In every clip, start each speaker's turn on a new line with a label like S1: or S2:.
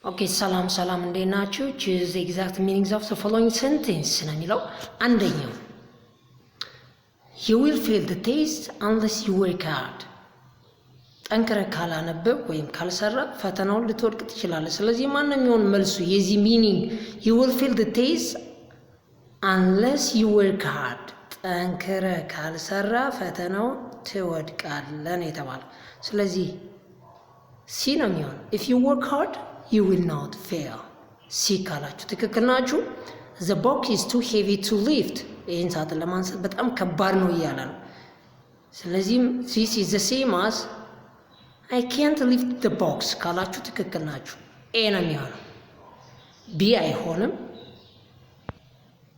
S1: ኦኬ ሰላም እንዴት ናችሁ? choose the exact meanings of the following sentence ነው የሚለው። አንደኛው you will fail the test unless you work hard። ጠንክረህ ካላነበብ ወይም ካልሰራ ፈተናውን ልትወድቅ ትችላለህ። ስለዚህ ማንም ይሁን መልሱ የዚህ ሚኒንግ you will fail the test unless you work hard። ጠንክረህ ካልሰራ ፈተናው ትወድቃለህ ነው የተባለው። ስለዚህ ሲ ነው የሚሆን if you work hard you will not fail። ሲ ካላችሁ ትክክል ናችሁ። the box is too heavy to lift። ይህን ሳጥን ለማንሳት በጣም ከባድ ነው እያለ ነው። ስለዚህም this is the same as I can't lift the box ካላችሁ ትክክል ናችሁ። ኤ ነው የሚሆነው። ቢ አይሆንም፣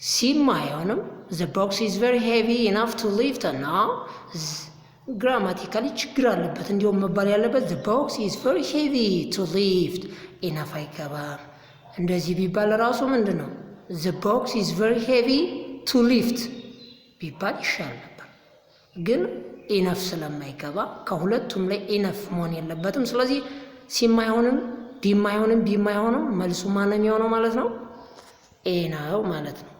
S1: ሲም አይሆንም። the box is very heavy enough to lift እና ግራማቲካሊ ችግር አለበት። እንዲሁም መባል ያለበት the box is very heavy to lift enough አይገባም። እንደዚህ ቢባል ራሱ ምንድን ነው the box is very heavy to lift ቢባል ይሻል ነበር፣ ግን ኢነፍ ስለማይገባ ከሁለቱም ላይ ኢነፍ መሆን የለበትም። ስለዚህ ሲም አይሆንም፣ ዲም አይሆንም፣ ቢም አይሆንም። መልሱ ማነው የሚሆነው ማለት ነው? ኤ ነው ማለት ነው።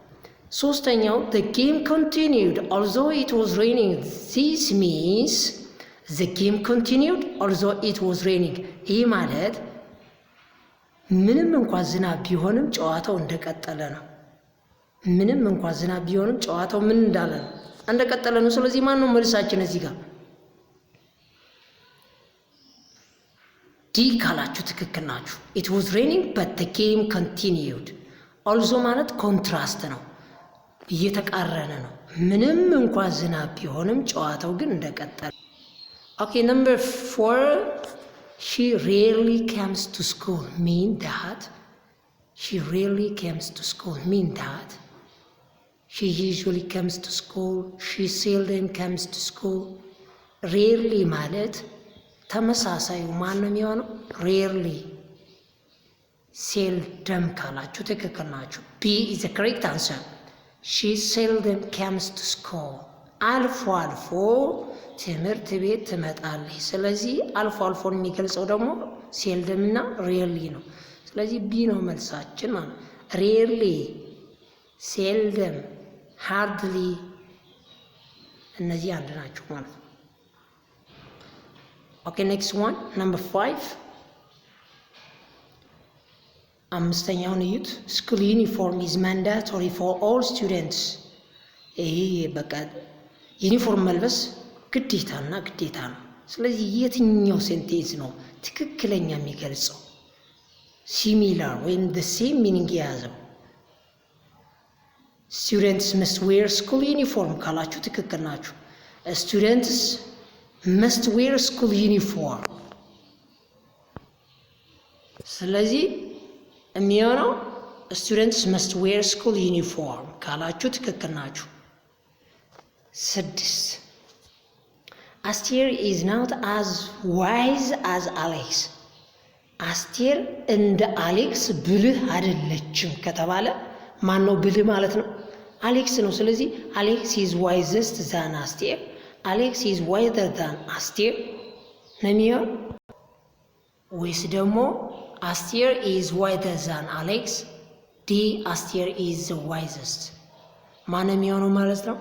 S1: ሶስተኛው the game continued although it was raining። this means the game continued although it was raining። ይህ ማለት ምንም እንኳን ዝናብ ቢሆንም ጨዋታው እንደቀጠለ ነው። ምንም እንኳን ዝናብ ቢሆንም ጨዋታው ምን እንዳለ ነው? እንደቀጠለ ነው። ስለዚህ ማን ነው መልሳችን እዚህ ጋር? ዲ ካላችሁ ትክክል ናችሁ። it was raining but the game continued። although ማለት ኮንትራስት ነው፣ እየተቃረነ ነው። ምንም እንኳን ዝናብ ቢሆንም ጨዋታው ግን እንደቀጠለ። ኦኬ ነምበር 4 she rarely comes to school mean that she rarely comes to school mean that she usually comes to school she seldom comes to school። rarely ማለት ተመሳሳዩ ማን ነው የሚሆነው? rarely seldom ካላችሁ ትክክል ናችሁ። B is the correct answer። she seldom comes to school። አልፎ አልፎ ትምህርት ቤት ትመጣለች። ስለዚህ አልፎ አልፎን የሚገልጸው ደግሞ ሴልደም እና ሬርሊ ነው። ስለዚህ ቢ ነው መልሳችን ማለት ነው። ሬርሊ፣ ሴልደም፣ ሃርድሊ እነዚህ አንድ ናቸው ማለት ነው። ኦኬ ኔክስት ዋን ነምበር 5 አምስተኛውን እዩት። ስኩል ዩኒፎርም ኢዝ ማንዳቶሪ ፎር ኦል ስቱደንትስ። ይሄ በቃ ዩኒፎርም መልበስ ግዴታና ግዴታ ነው። ስለዚህ የትኛው ሴንቴንስ ነው ትክክለኛ የሚገልጸው ሲሚላር ወይም the same meaning የያዘው? students must wear school uniform ካላችሁ ትክክል ናችሁ። students must wear school uniform። ስለዚህ የሚሆነው students must wear school uniform ካላችሁ ትክክል ናችሁ። 6 አስቴር is not as wise as Alex። አስቴር እንደ አሌክስ ብልህ አይደለችም ከተባለ ማን ነው ብልህ ማለት ነው? አሌክስ ነው። ስለዚህ አሌክስ is wisest than አስቴር፣ አሌክስ is wiser than አስቴር ነው የሚሆን ወይስ ደግሞ አስቴር is wiser than አሌክስ? ዲ አስቴር is the wisest ማን ነው የሚሆነው ማለት ነው?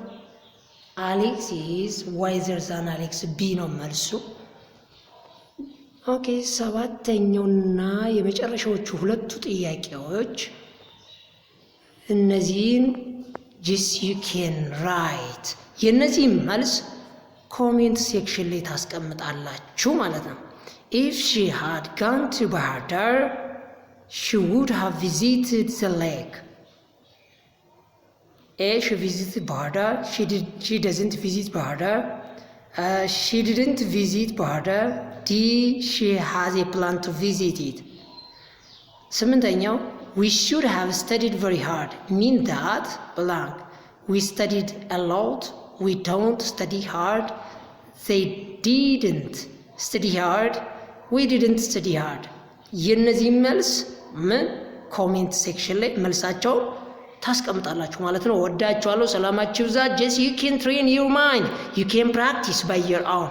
S1: አሌክስ is wiser than አሌክስ ቢ ነው መልሱ። ኦኬ ሰባተኛውና የመጨረሻዎቹ ሁለቱ ጥያቄዎች እነዚህን just you can write የነዚህ መልስ ኮሜንት ሴክሽን ላይ ታስቀምጣላችሁ ማለት ነው። if she had gone to Bahar Dar she would have visited the lake። A she visited Bahar Dar, she doesn't visit Bahar Dar. She didn't visit Bahar Dar. D she has a plan to visit it። ስምንተኛው we should have studied very hard mean that blank we studied a lot, we don't study hard, they didn't study hard, we didn't study hard። የነዚህ መልስ ምን ኮሜንት ሴክሽን ላይ መልሳቸው ታስቀምጣላችሁ ማለት ነው። ወዳችኋለሁ። ሰላማችሁ ይብዛ። just you can train your mind, you can practice by your own